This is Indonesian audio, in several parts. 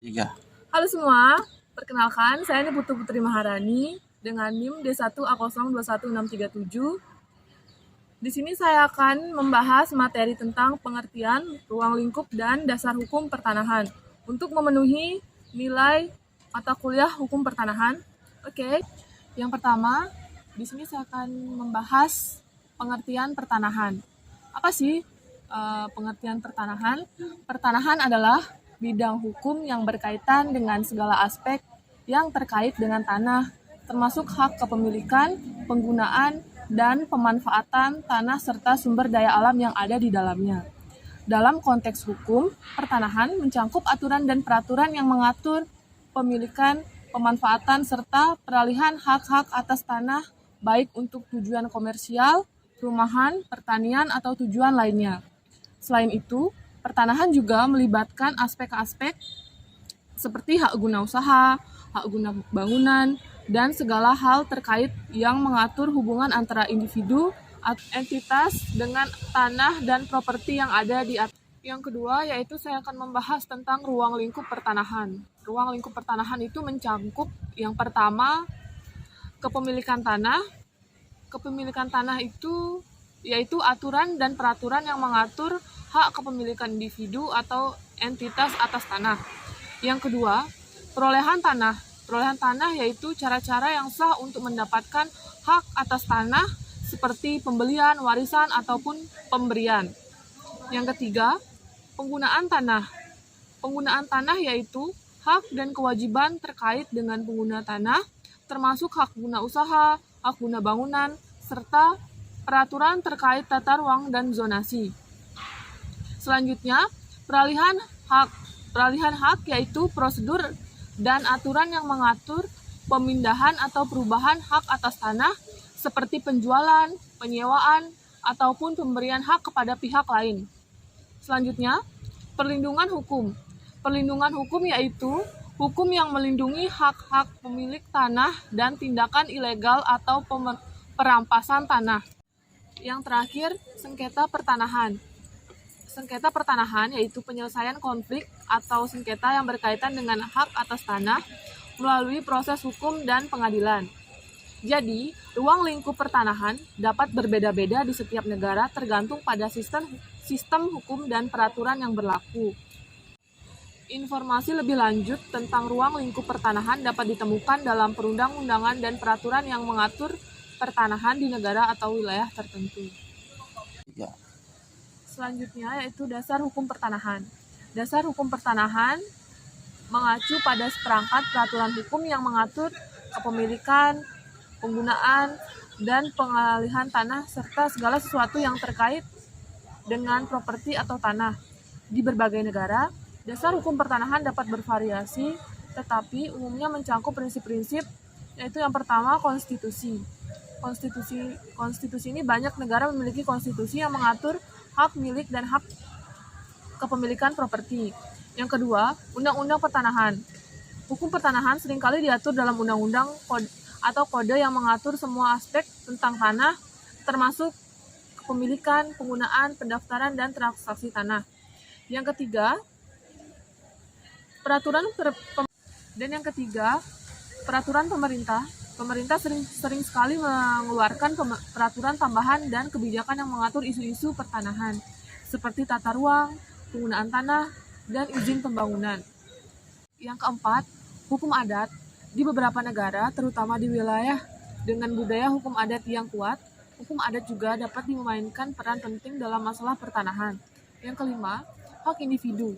Tiga. Halo semua, perkenalkan saya Putu Putri Maharani dengan NIM D1A021637. Di sini saya akan membahas materi tentang pengertian ruang lingkup dan dasar hukum pertanahan untuk memenuhi nilai mata kuliah hukum pertanahan. Oke, yang pertama, di sini saya akan membahas pengertian pertanahan. Apa sih pengertian pertanahan? Pertanahan adalah bidang hukum yang berkaitan dengan segala aspek yang terkait dengan tanah, termasuk hak kepemilikan, penggunaan, dan pemanfaatan tanah serta sumber daya alam yang ada di dalamnya. Dalam konteks hukum, pertanahan mencakup aturan dan peraturan yang mengatur pemilikan, pemanfaatan, serta peralihan hak-hak atas tanah baik untuk tujuan komersial, perumahan, pertanian, atau tujuan lainnya. Selain itu, pertanahan juga melibatkan aspek-aspek seperti hak guna usaha, hak guna bangunan, dan segala hal terkait yang mengatur hubungan antara individu atau entitas dengan tanah dan properti yang ada di atas. Yang kedua, yaitu saya akan membahas tentang ruang lingkup pertanahan. Ruang lingkup pertanahan itu mencakup yang pertama, kepemilikan tanah. Kepemilikan tanah itu yaitu aturan dan peraturan yang mengatur hak kepemilikan individu atau entitas atas tanah. Yang kedua, perolehan tanah. Perolehan tanah yaitu cara-cara yang sah untuk mendapatkan hak atas tanah seperti pembelian, warisan, ataupun pemberian. Yang ketiga, penggunaan tanah. Penggunaan tanah yaitu hak dan kewajiban terkait dengan pengguna tanah, termasuk hak guna usaha, hak guna bangunan, serta peraturan terkait tata ruang dan zonasi. Selanjutnya, peralihan hak. Peralihan hak yaitu prosedur dan aturan yang mengatur pemindahan atau perubahan hak atas tanah seperti penjualan, penyewaan, ataupun pemberian hak kepada pihak lain. Selanjutnya, perlindungan hukum. Perlindungan hukum yaitu hukum yang melindungi hak-hak pemilik tanah dan tindakan ilegal atau perampasan tanah. Yang terakhir, sengketa pertanahan. Sengketa pertanahan yaitu penyelesaian konflik atau sengketa yang berkaitan dengan hak atas tanah melalui proses hukum dan pengadilan. Jadi, ruang lingkup pertanahan dapat berbeda-beda di setiap negara tergantung pada sistem hukum dan peraturan yang berlaku. Informasi lebih lanjut tentang ruang lingkup pertanahan dapat ditemukan dalam perundang-undangan dan peraturan yang mengatur pertanahan di negara atau wilayah tertentu. Tiga. Selanjutnya yaitu dasar hukum pertanahan. Dasar hukum pertanahan mengacu pada seperangkat peraturan hukum yang mengatur kepemilikan, penggunaan, dan pengalihan tanah serta segala sesuatu yang terkait dengan properti atau tanah. Di berbagai negara, dasar hukum pertanahan dapat bervariasi, tetapi umumnya mencakup prinsip-prinsip, yaitu yang pertama konstitusi. Konstitusi ini banyak negara memiliki konstitusi yang mengatur hak milik dan hak kepemilikan properti. Yang kedua, undang-undang pertanahan. Hukum pertanahan seringkali diatur dalam undang-undang atau kode yang mengatur semua aspek tentang tanah, termasuk kepemilikan, penggunaan, pendaftaran, dan transaksi tanah. Yang ketiga, peraturan pemerintah. Pemerintah sering sekali mengeluarkan peraturan tambahan dan kebijakan yang mengatur isu-isu pertanahan, seperti tata ruang, penggunaan tanah, dan izin pembangunan. Yang keempat, hukum adat. Di beberapa negara, terutama di wilayah dengan budaya hukum adat yang kuat, hukum adat juga dapat memainkan peran penting dalam masalah pertanahan. Yang kelima, hak individu.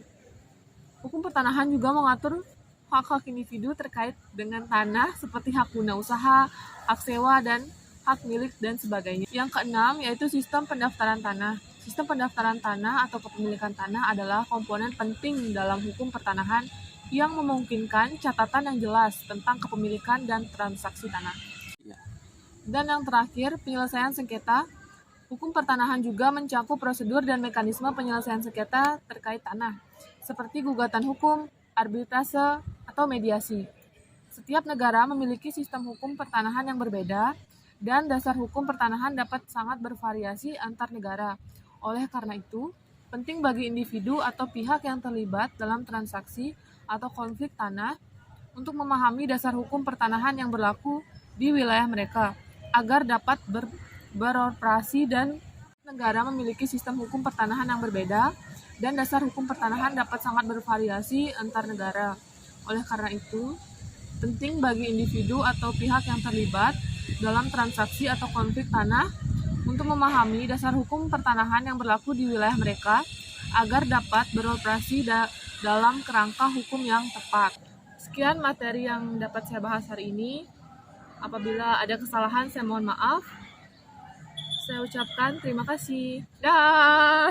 Hukum pertanahan juga mengatur hak-hak individu terkait dengan tanah seperti hak guna usaha, hak sewa, dan hak milik, dan sebagainya. Yang keenam yaitu sistem pendaftaran tanah. Sistem pendaftaran tanah atau kepemilikan tanah adalah komponen penting dalam hukum pertanahan yang memungkinkan catatan yang jelas tentang kepemilikan dan transaksi tanah. Dan yang terakhir, penyelesaian sengketa. Hukum pertanahan juga mencakup prosedur dan mekanisme penyelesaian sengketa terkait tanah, seperti gugatan hukum, arbitrase, atau mediasi. Setiap negara memiliki sistem hukum pertanahan yang berbeda, dan dasar hukum pertanahan dapat sangat bervariasi antar negara. Oleh karena itu, penting bagi individu atau pihak yang terlibat dalam transaksi atau konflik tanah untuk memahami dasar hukum pertanahan yang berlaku di wilayah mereka agar dapat beroperasi dan negara memiliki sistem hukum pertanahan yang berbeda dan dasar hukum pertanahan dapat sangat bervariasi antar negara. Oleh karena itu, penting bagi individu atau pihak yang terlibat dalam transaksi atau konflik tanah untuk memahami dasar hukum pertanahan yang berlaku di wilayah mereka agar dapat beroperasi dalam kerangka hukum yang tepat. Sekian materi yang dapat saya bahas hari ini. Apabila ada kesalahan, saya mohon maaf. Saya ucapkan terima kasih. Dah.